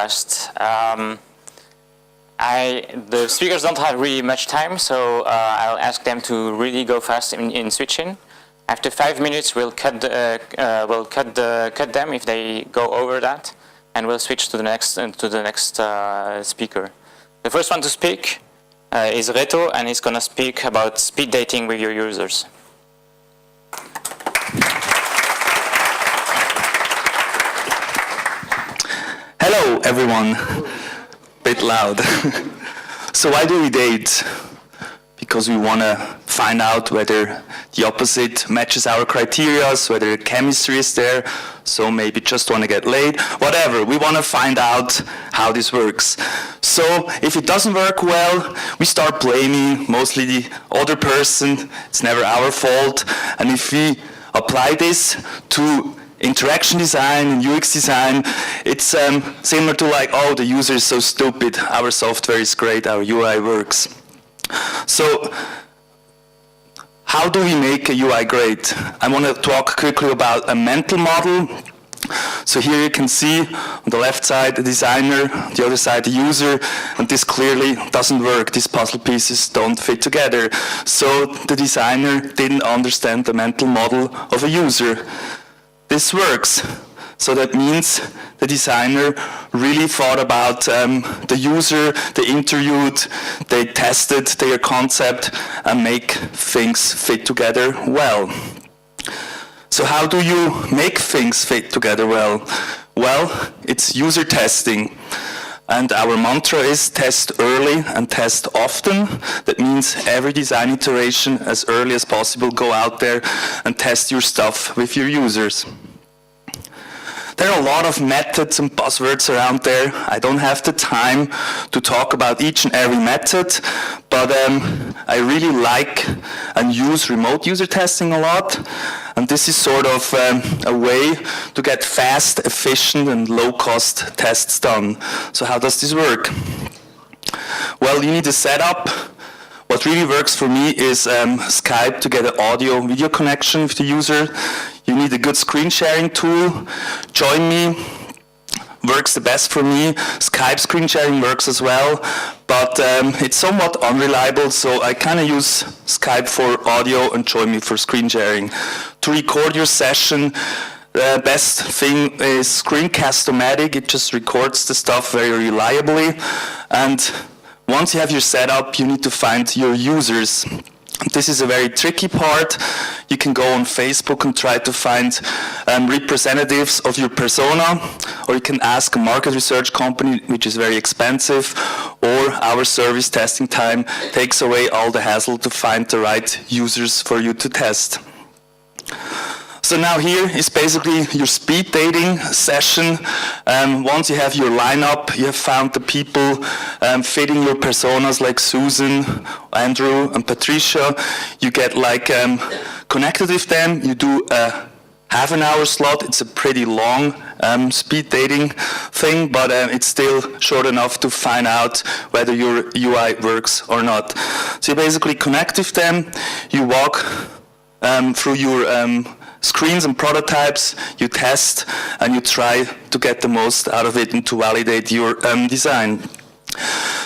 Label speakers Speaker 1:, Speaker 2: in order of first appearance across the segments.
Speaker 1: fast. The speakers don't have really much time, so I'll ask them to really go fast in switching. After 5 minutes, we'll cut them if they go over that, and we'll switch to the next speaker. The first one to speak is Reto, and he's going to speak about speed dating with your users.
Speaker 2: Hello, everyone. Bit loud. So why do we date? Because we want to find out whether the opposite matches our criteria, whether the chemistry is there, so maybe just want to get laid, whatever. We want to find out how this works. So if it doesn't work well, we start blaming mostly the other person. It's never our fault. And if we apply this to interaction design and UX design, it's similar to like, oh, the user is so stupid, our software is great, our UI works. So how do we make a UI great? I want to talk quickly about a mental model. So here you can see on the left side the designer, the other side the user, and this clearly doesn't work. These puzzle pieces don't fit together. So the designer didn't understand the mental model of a user. This works. So that means the designer really thought about the user, they interviewed, they tested their concept and make things fit together well. So how do you make things fit together well? Well, it's user testing. And our mantra is test early and test often. That means every design iteration, as early as possible, go out there and test your stuff with your users. There are a lot of methods and buzzwords around there. I don't have the time to talk about each and every method, but I really like and use remote user testing a lot. And this is sort of a way to get fast, efficient, and low-cost tests done. So how does this work? Well, you need a setup. What really works for me is Skype to get an audio-video connection with the user. You need a good screen sharing tool. Join Me works the best for me. Skype screen sharing works as well, but it's somewhat unreliable, so I kind of use Skype for audio and Join Me for screen sharing. To record your session, the best thing is Screencast-O-Matic. It just records the stuff very reliably, and once you have your setup, you need to find your users. This is a very tricky part. You can go on Facebook and try to find representatives of your persona, or you can ask a market research company, which is very expensive, or our service testing time takes away all the hassle to find the right users for you to test. So now here is basically your speed dating session. Once you have your lineup, you have found the people fitting your personas like Susan, Andrew, and Patricia. You get like connected with them. You do a half-an-hour slot. It's a pretty long speed dating thing, but it's still short enough to find out whether your UI works or not. So you basically connect with them. You walk through your screens and prototypes, you test, and you try to get the most out of it and to validate your design.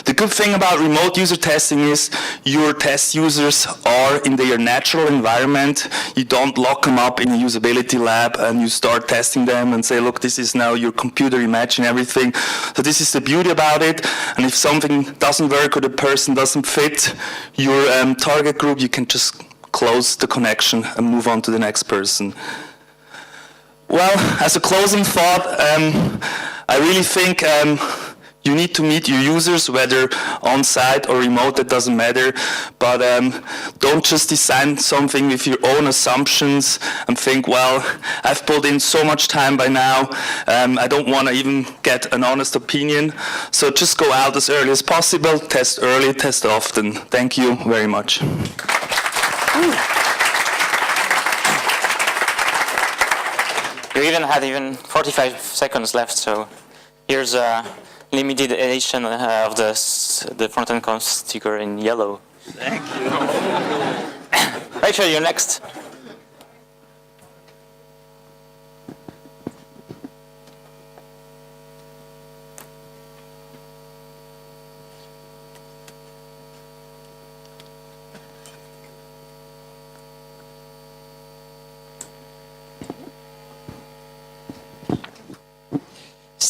Speaker 2: The good thing about remote user testing is your test users are in their natural environment. You don't lock them up in a usability lab and you start testing them and say, look, this is now your computer, imagine everything. So this is the beauty about it. And if something doesn't work or the person doesn't fit your target group, you can just close the connection and move on to the next person. Well, as a closing thought, I really think you need to meet your users, whether on-site or remote, that doesn't matter. But don't just design something with your own assumptions and think, well, I've put in so much time by now, I don't want to even get an honest opinion. So just go out as early as possible, test early, test often. Thank you very much.
Speaker 1: You even had 45 seconds left, so here's a limited edition of the front-end conf sticker in yellow.
Speaker 2: Thank you.
Speaker 1: Rachel, you're next.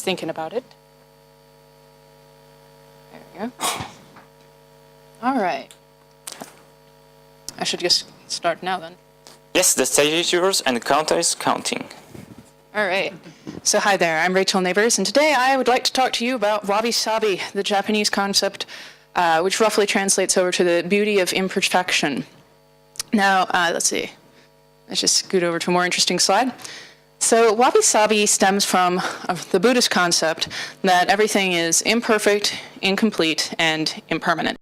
Speaker 3: thinking about it. There we go. All right. I should just start now then.
Speaker 1: Yes, the stage is yours and the counter is counting.
Speaker 3: All right. So hi there, I'm Rachel Neighbors, and today I would like to talk to you about wabi-sabi, the Japanese concept, which roughly translates over to the beauty of imperfection. Now, let's see. Let's just scoot over to a more interesting slide. So wabi-sabi stems from the Buddhist concept that everything is imperfect, incomplete, and impermanent.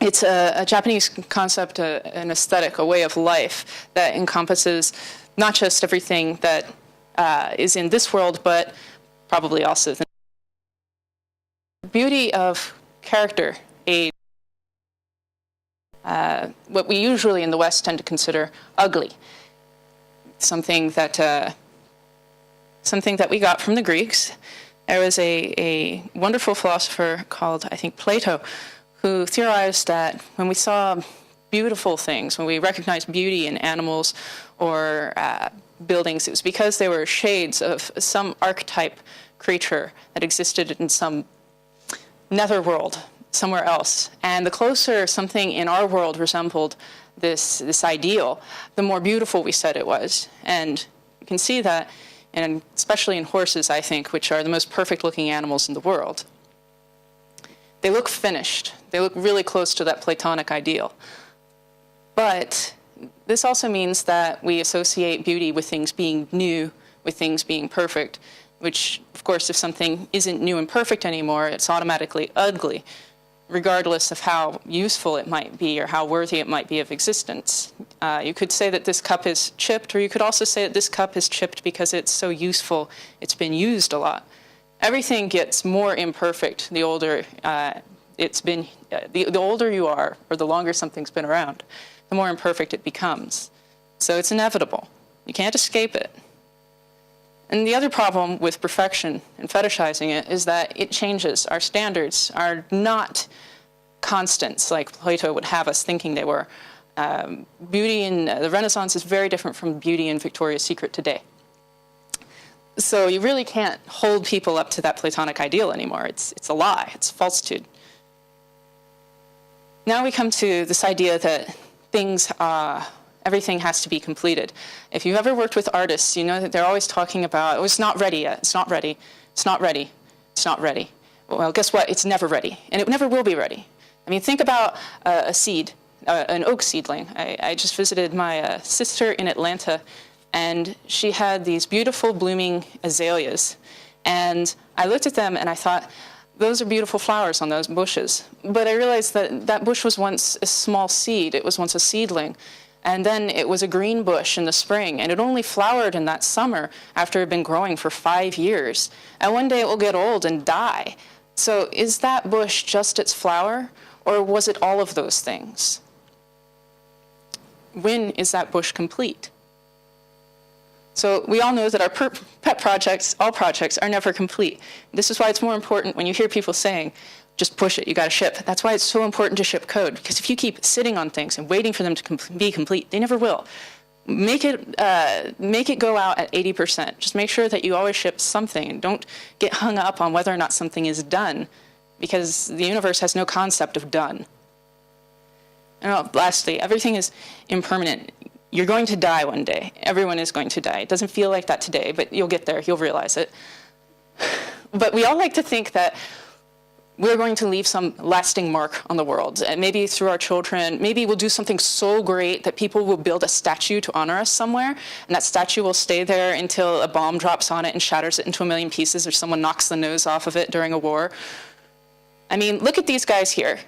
Speaker 3: It's a Japanese concept, an aesthetic, a way of life that encompasses not just everything that is in this world, but probably also the beauty of character, age, what we usually in the West tend to consider ugly. Something that we got from the Greeks. There was a wonderful philosopher called, I think, Plato, who theorized that when we saw beautiful things, when we recognized beauty in animals or buildings, it was because they were shades of some archetype creature that existed in some netherworld, somewhere else. And the closer something in our world resembled this ideal, the more beautiful we said it was. And you can see that, and especially in horses, I think, which are the most perfect-looking animals in the world. They look finished. They look really close to that Platonic ideal. But this also means that we associate beauty with things being new, with things being perfect, which, of course, if something isn't new and perfect anymore, it's automatically ugly, regardless of how useful it might be or how worthy it might be of existence. You could say that this cup is chipped, or you could also say that this cup is chipped because it's so useful, it's been used a lot. Everything gets more imperfect the older the older you are, or the longer something's been around, the more imperfect it becomes. So it's inevitable. You can't escape it. And the other problem with perfection and fetishizing it is that it changes. Our standards are not constants like Plato would have us thinking they were. Beauty in the Renaissance is very different from beauty in Victoria's Secret today. So you really can't hold people up to that Platonic ideal anymore. It's a lie. It's falsitude. Now we come to this idea that everything has to be completed. If you've ever worked with artists, you know that they're always talking about, oh, it's not ready yet, it's not ready, it's not ready, it's not ready. Well, guess what? It's never ready, and it never will be ready. I mean, think about a seed, an oak seedling. I just visited my sister in Atlanta, and she had these beautiful blooming azaleas. And I looked at them and I thought, those are beautiful flowers on those bushes. But I realized that that bush was once a small seed. It was once a seedling. And then it was a green bush in the spring. And it only flowered in that summer after it had been growing for 5 years. And one day it will get old and die. So is that bush just its flower? Or was it all of those things? When is that bush complete? So we all know that our pet projects, all projects, are never complete. This is why it's more important when you hear people saying, just push it, you gotta ship. That's why it's so important to ship code, because if you keep sitting on things and waiting for them to be complete, they never will. Make it go out at 80%. Just make sure that you always ship something, and don't get hung up on whether or not something is done, because the universe has no concept of done. And lastly, everything is impermanent. You're going to die one day. Everyone is going to die. It doesn't feel like that today, but you'll get there. You'll realize it. But we all like to think that we're going to leave some lasting mark on the world, and maybe through our children. Maybe we'll do something so great that people will build a statue to honor us somewhere, and that statue will stay there until a bomb drops on it and shatters it into a million pieces, or someone knocks the nose off of it during a war. I mean, look at these guys here.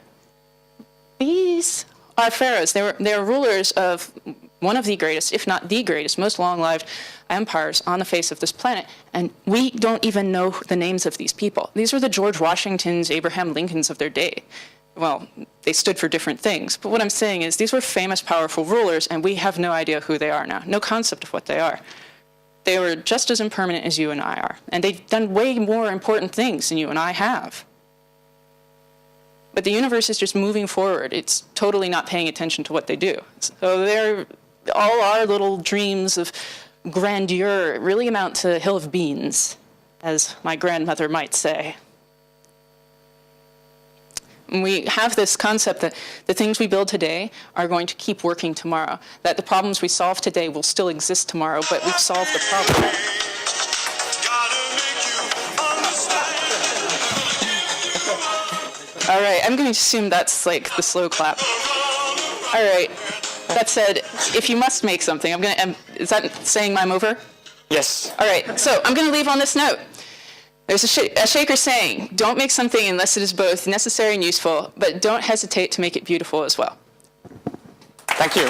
Speaker 3: These are pharaohs. They're rulers of one of the greatest, if not the greatest, most long-lived empires on the face of this planet. And we don't even know the names of these people. These were the George Washingtons, Abraham Lincolns of their day. Well, they stood for different things. But what I'm saying is these were famous, powerful rulers, and we have no idea who they are now, no concept of what they are. They were just as impermanent as you and I are. And they've done way more important things than you and I have. But the universe is just moving forward. It's totally not paying attention to what they do. So all our little dreams of grandeur really amount to a hill of beans, as my grandmother might say. And we have this concept that the things we build today are going to keep working tomorrow, that the problems we solve today will still exist tomorrow, but we've solved the problem. All right, I'm going to assume that's like the slow clap. All right, that said, if you must make something, is that saying I'm over?
Speaker 1: Yes.
Speaker 3: All right, so I'm going to leave on this note. There's a Shaker saying, don't make something unless it is both necessary and useful, but don't hesitate to make it beautiful as well.
Speaker 1: Thank you.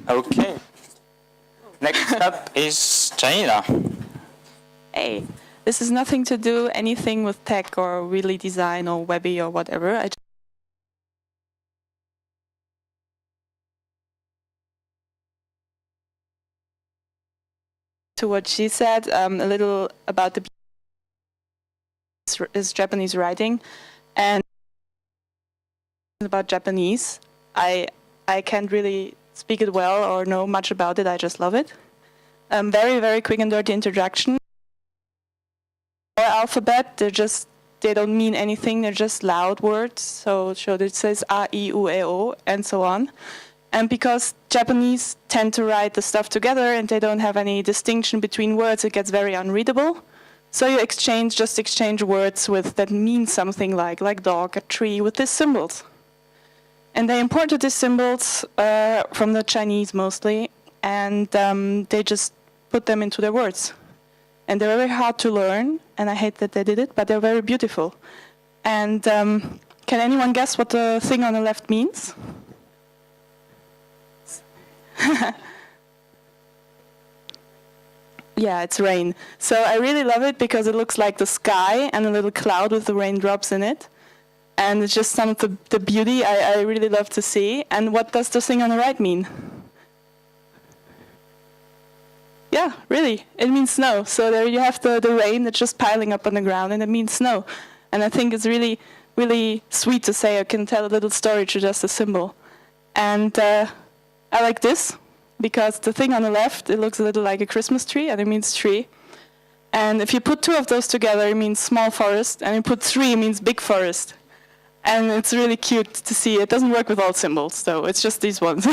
Speaker 1: Okay. Next up is Janina.
Speaker 4: Hey, this has nothing to do anything with tech or really design or webby or whatever. To what she said, a little about is Japanese writing, and about Japanese. I can't really speak it well or know much about it. I just love it. Very, very quick and dirty introduction. Our alphabet, they don't mean anything. They're just loud words. So it says A, I, U, E, O, and so on. And because Japanese tend to write the stuff together and they don't have any distinction between words, it gets very unreadable. So you just exchange words that mean something like dog, a tree, with these symbols. And they imported these symbols from the Chinese mostly, and they just put them into their words. And they're very hard to learn, and I hate that they did it, but they're very beautiful. And can anyone guess what the thing on the left means? Yeah, it's rain. So I really love it because it looks like the sky and a little cloud with the raindrops in it. And it's just some of the beauty I really love to see. And what does the thing on the right mean? Yeah, really, it means snow. So there you have the rain that's just piling up on the ground, and it means snow. And I think it's really, really sweet to say I can tell a little story to just a symbol. And I like this, because the thing on the left, it looks a little like a Christmas tree, and it means tree. And if you put two of those together, it means small forest, and you put three, it means big forest. And it's really cute to see. It doesn't work with all symbols, so it's just these ones.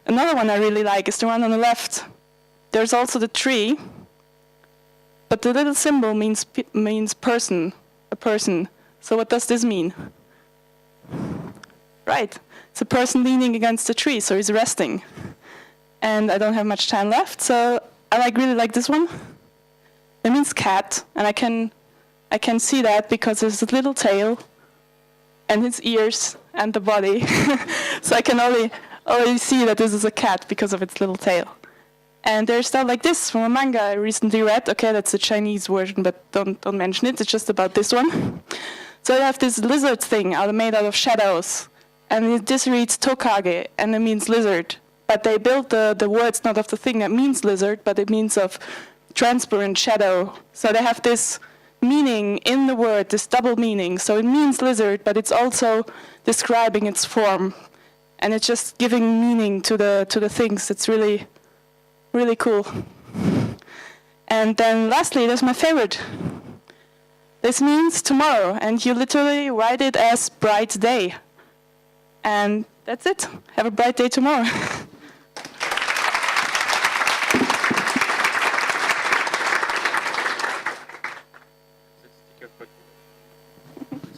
Speaker 4: Another one I really like is the one on the left. There's also the tree, but the little symbol means person, a person. So what does this mean? Right, it's a person leaning against a tree, so he's resting. And I don't have much time left, so I really like this one. It means cat, and I can see that because there's a little tail and his ears and the body. So I can already see that this is a cat because of its little tail. And there's stuff like this from a manga I recently read. Okay, that's the Chinese version, but don't mention it. It's just about this one. So I have this lizard thing made out of shadows. And this reads Tokage, and it means lizard. But they built the words not of the thing that means lizard, but it means of transparent shadow. So they have this meaning in the word, this double meaning. So it means lizard, but it's also describing its form. And it's just giving meaning to the things. It's really, really cool. And then lastly, there's my favorite. This means tomorrow, and you literally write it as bright day. And that's it. Have a bright day tomorrow.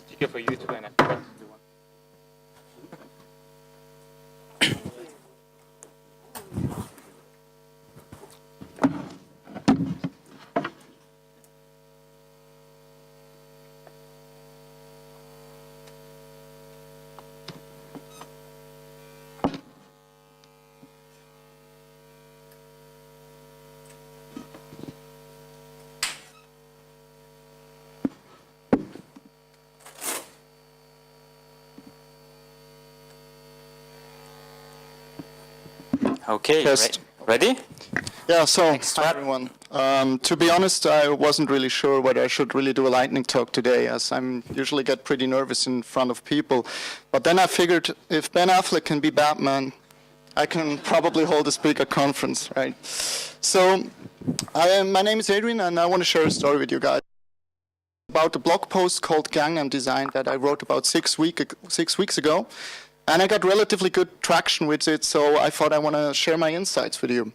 Speaker 1: Sticker for you too, and I forgot to do one. Okay,
Speaker 5: Test.
Speaker 1: ready?
Speaker 5: Yeah, so,
Speaker 1: Next
Speaker 5: hi
Speaker 1: one.
Speaker 5: everyone. To be honest, I wasn't really sure whether I should really do a lightning talk today, as I usually get pretty nervous in front of people. But then I figured if Ben Affleck can be Batman, I can probably hold a speaker conference, right? So, my name is Adrian, and I want to share a story with you guys about a blog post called Gangnam Design that I wrote about 6 weeks ago. And I got relatively good traction with it, so I thought I want to share my insights with you.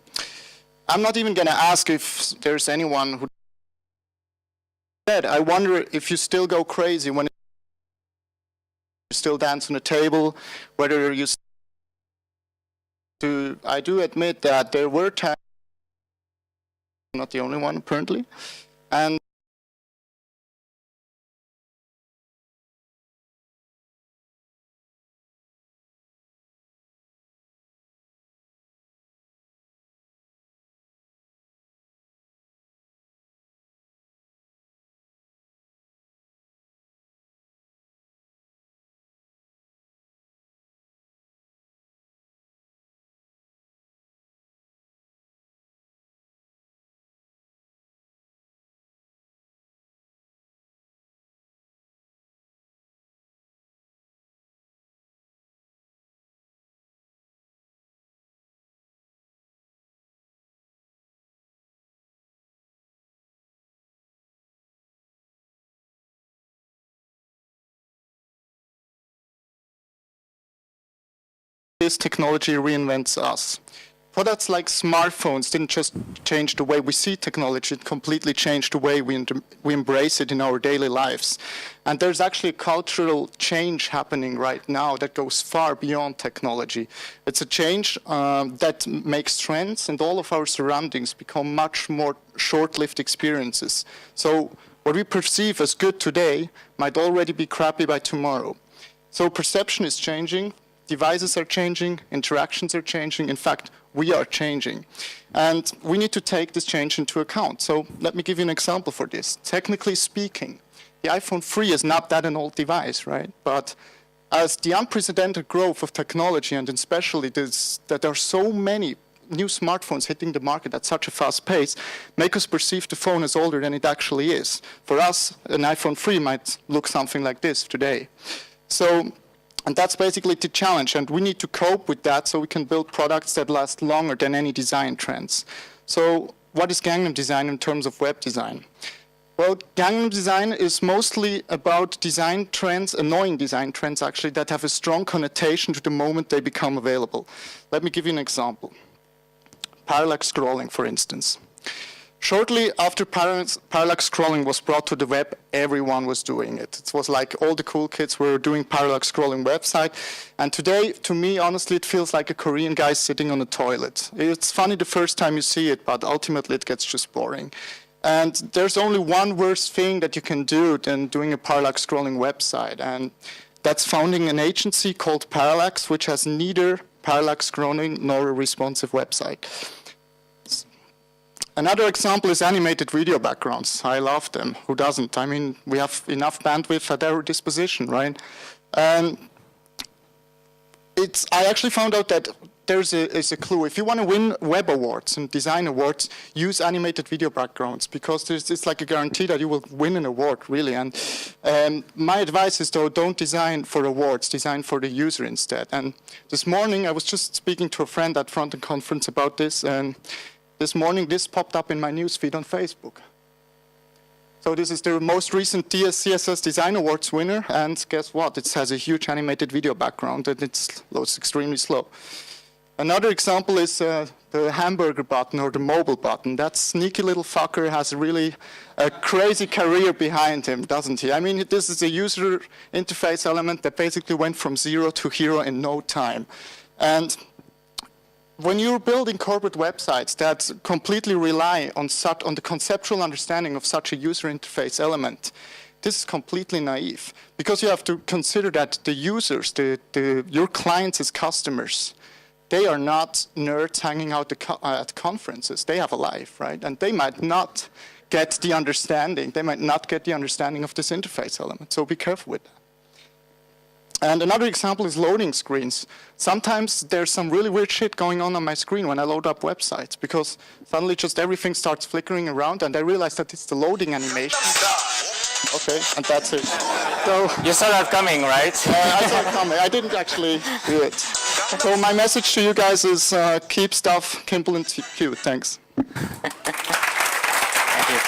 Speaker 5: I'm not even going to ask if there's anyone who said, I wonder if you still go crazy when you still dance on a table, whether you... I do admit that there were times, I'm not the only one apparently, and this technology reinvents us. Products like smartphones didn't just change the way we see technology, it completely changed the way we embrace it in our daily lives. And there's actually a cultural change happening right now that goes far beyond technology. It's a change that makes trends and all of our surroundings become much more short-lived experiences. So what we perceive as good today might already be crappy by tomorrow. So perception is changing. Devices are changing, interactions are changing, in fact, we are changing. And we need to take this change into account. So let me give you an example for this. Technically speaking, the iPhone 3 is not that an old device, right? But as the unprecedented growth of technology, and especially that there are so many new smartphones hitting the market at such a fast pace, make us perceive the phone as older than it actually is. For us, an iPhone 3 might look something like this today. And that's basically the challenge, and we need to cope with that so we can build products that last longer than any design trends. So what is Gangnam Design in terms of web design? Well, Gangnam Design is mostly about design trends, annoying design trends actually, that have a strong connotation to the moment they become available. Let me give you an example. Parallax scrolling, for instance. Shortly after parallax scrolling was brought to the web, everyone was doing it. It was like all the cool kids were doing parallax scrolling website. And today, to me, honestly, it feels like a Korean guy sitting on a toilet. It's funny the first time you see it, but ultimately it gets just boring. And there's only one worse thing that you can do than doing a parallax scrolling website. And that's founding an agency called Parallax, which has neither parallax scrolling nor a responsive website. Another example is animated video backgrounds. I love them. Who doesn't? I mean, we have enough bandwidth at our disposition, right? And I actually found out that there's a clue. If you want to win web awards and design awards, use animated video backgrounds, because it's like a guarantee that you will win an award, really. And my advice is, though, don't design for awards, design for the user instead. And this morning, I was just speaking to a friend at Frontend Conference about this, and this morning, this popped up in my newsfeed on Facebook. So this is the most recent CSS Design Awards winner, and guess what? It has a huge animated video background, and it loads extremely slow. Another example is the hamburger button or the mobile button. That sneaky little fucker has really a crazy career behind him, doesn't he? I mean, this is a user interface element that basically went from 0 to hero in no time. And when you're building corporate websites that completely rely on the conceptual understanding of such a user interface element, this is completely naive, because you have to consider that the users, your clients as customers, they are not nerds hanging out at conferences. They have a life, right? And they might not get the understanding. They might not get the understanding of this interface element. So be careful with that. And another example is loading screens. Sometimes there's some really weird shit going on my screen when I load up websites, because suddenly just everything starts flickering around and I realize that it's the loading animation. Okay, and that's it. So
Speaker 1: You saw that coming, right?
Speaker 5: I saw it coming. I didn't actually do it. So my message to you guys is keep stuff simple and cute. Thanks.
Speaker 1: Thank you.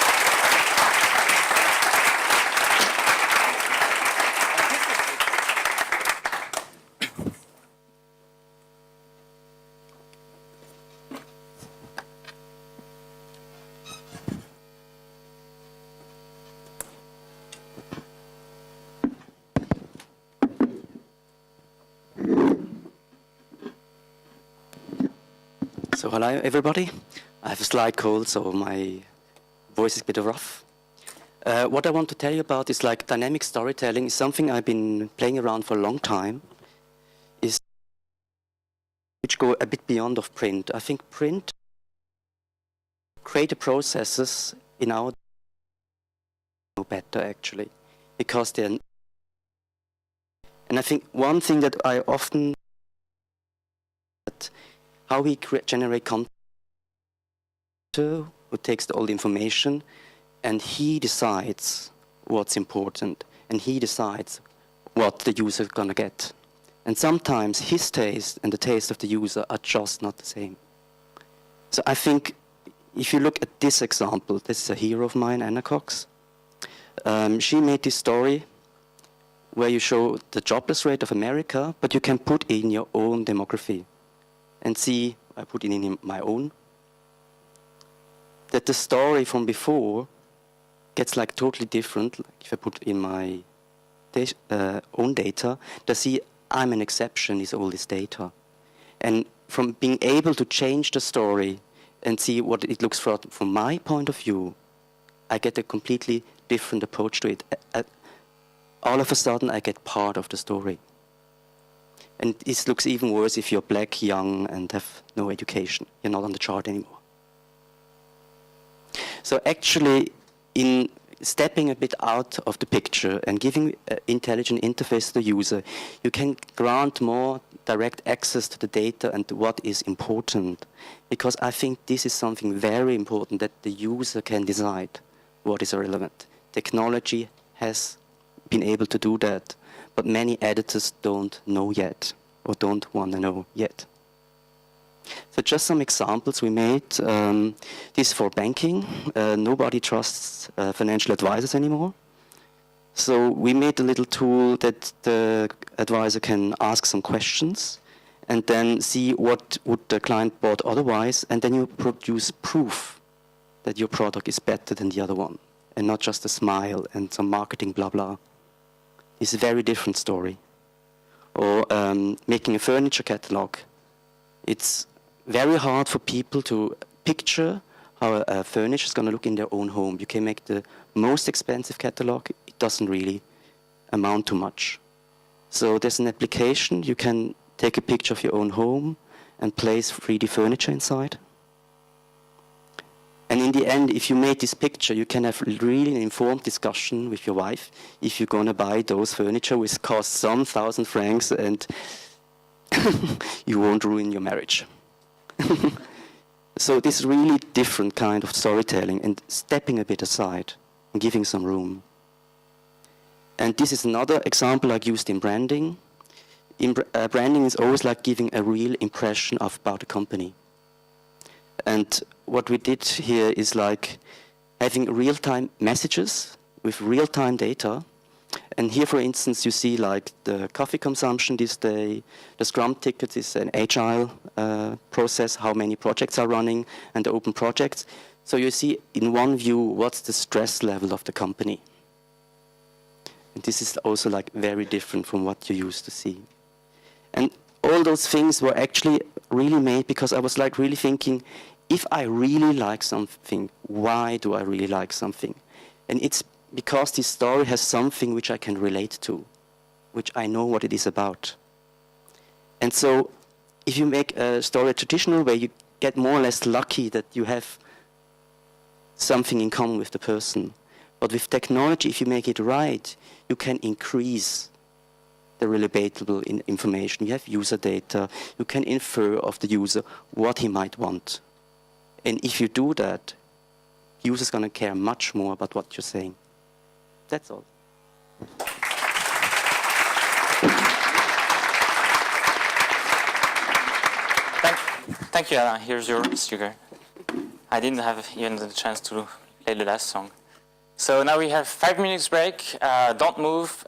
Speaker 6: So hello everybody. I have a slight cold, so my voice is a bit rough. What I want to tell you about is like dynamic storytelling is something I've been playing around for a long time. Is which go a bit beyond of print. I think print creative processes in our know better actually, because they're. And I think one thing that I often how we generate content, who takes all the information, and he decides what's important, and he decides what the user is going to get. And sometimes his taste and the taste of the user are just not the same. So I think if you look at this example, this is a hero of mine, Anna Cox. She made this story where you show the jobless rate of America, but you can put in your own demography. And see, I put it in my own, that the story from before gets like totally different. Like if I put in my own data, to see I'm an exception is all this data. And from being able to change the story and see what it looks from my point of view, I get a completely different approach to it. All of a sudden, I get part of the story. And this looks even worse if you're black, young, and have no education. You're not on the chart anymore. So actually, in stepping a bit out of the picture and giving an intelligent interface to the user, you can grant more direct access to the data and what is important. Because I think this is something very important, that the user can decide what is relevant. Technology has been able to do that, but many editors don't know yet, or don't want to know yet. So just some examples we made. This for banking. Nobody trusts financial advisors anymore. So we made a little tool that the advisor can ask some questions and then see what would the client bought otherwise, and then you produce proof that your product is better than the other one, and not just a smile and some marketing blah blah. It's a very different story. Or making a furniture catalog. It's very hard for people to picture how a furniture is going to look in their own home. You can make the most expensive catalog. It doesn't really amount to much. So there's an application. You can take a picture of your own home and place 3D furniture inside. And in the end, if you made this picture, you can have really an informed discussion with your wife if you're going to buy those furniture which cost some $1,000 and you won't ruin your marriage. So this really different kind of storytelling and stepping a bit aside and giving some room. And this is another example I used in branding. Branding is always like giving a real impression about a company. And what we did here is like having real-time messages with real-time data. And here, for instance, you see like the coffee consumption this day, the Scrum ticket is an agile process, how many projects are running, and the open projects. So you see in one view what's the stress level of the company. And this is also like very different from what you used to see. And all those things were actually really made because I was like really thinking, if I really like something, why do I really like something? And it's because this story has something which I can relate to, which I know what it is about. And so if you make a story a traditional way, you get more or less lucky that you have something in common with the person. But with technology, if you make it right, you can increase the relatable information. You have user data. You can infer of the user what he might want. And if you do that, user's going to care much more about what you're saying. That's all.
Speaker 1: Thank you, Alain. Here's your sugar. I didn't have even the chance to play the last song. So now we have 5 minutes break. Don't move.